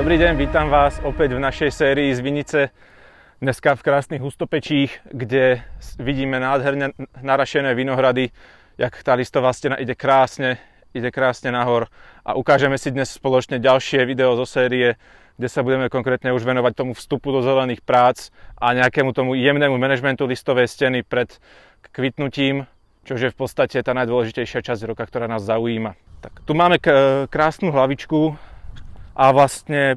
Dobrý deň, vítam vás opäť v našej sérii z vinice. Dneska v krásnych Hustopečích, kde vidíme nádherne narašené vinohrady, jak tá listová stena ide krásne nahor. A ukážeme si dnes spoločne ďalšie video zo série, kde sa budeme konkrétne už venovať tomu vstupu do zelených prác a nejakému tomu jemnému manažmentu listovej steny pred kvitnutím, čo je v podstate tá najdôležitejšia časť roka, ktorá nás zaujíma. Tak, tu máme krásnu hlavičku a vlastne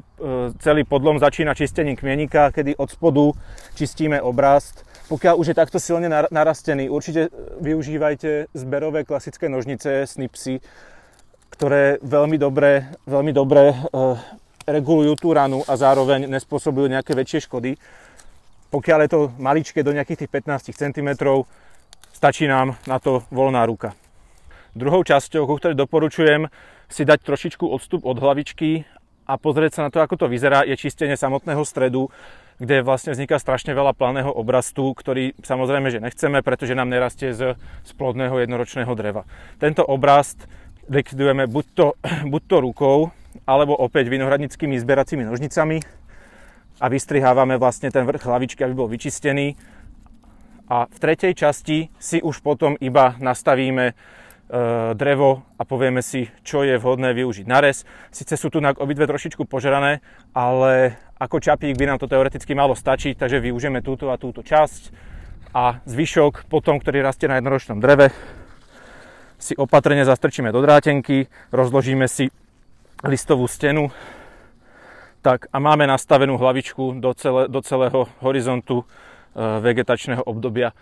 celý podlom začína čistením kmienika, kedy od spodu čistíme obrast. Pokiaľ už je takto silne narastený, určite využívajte zberové klasické nožnice, snipsy, ktoré veľmi dobre regulujú tú ranu a zároveň nespôsobujú nejaké väčšie škody. Pokiaľ je to maličké do nejakých tých 15 cm, stačí nám na to voľná ruka. Druhou časťou, ku ktorej doporučujem si dať trošičku odstup od hlavičky a pozrieť sa na to, ako to vyzerá, je čistenie samotného stredu, kde vlastne vzniká strašne veľa planého obrastu, ktorý samozrejme, že nechceme, pretože nám nerastie z plodného jednoročného dreva. Tento obrast likvidujeme buď to rukou, alebo opäť vinohradníckymi zberacími nožnicami a vystrihávame vlastne ten vrch hlavičky, aby bol vyčistený. A v tretej časti si už potom iba nastavíme drevo a povieme si, čo je vhodné využiť na rez. Sice sú tu obidve trošičku požerané, ale ako čapík by nám to teoreticky malo stačiť, takže využijeme túto a túto časť a zvyšok potom, ktorý rastie na jednoročnom dreve, si opatrne zastrčíme do drátenky, rozložíme si listovú stenu tak, a máme nastavenú hlavičku do celého horizontu vegetačného obdobia.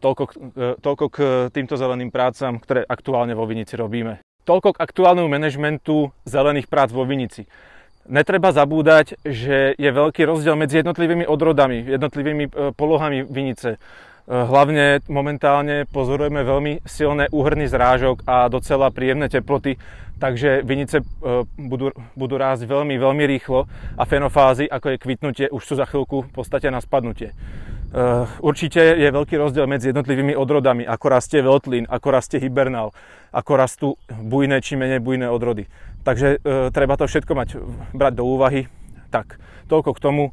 Toľko k týmto zeleným prácam, ktoré aktuálne vo vinici robíme. Toľko k aktuálnemu manažmentu zelených prác vo vinici. Netreba zabúdať, že je veľký rozdiel medzi jednotlivými odrodami, jednotlivými polohami vinice. Hlavne momentálne pozorujeme veľmi silné úhrny zrážok a docela príjemné teploty, takže vinice budú rásť veľmi rýchlo a fenofázy, ako je kvitnutie, už sú za chvíľku v podstate na spadnutie. Určite je veľký rozdiel medzi jednotlivými odrodami, ako rastie veľtlín, ako rastie hibernál, ako rastú bujné či menej bujné odrody. Takže treba to všetko brať do úvahy. Tak, toľko k tomu.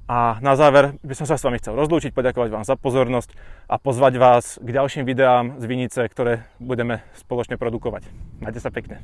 A na záver by som sa s vami chcel rozlúčiť, poďakovať vám za pozornosť a pozvať vás k ďalším videám z vinice, ktoré budeme spoločne produkovať. Majte sa pekne.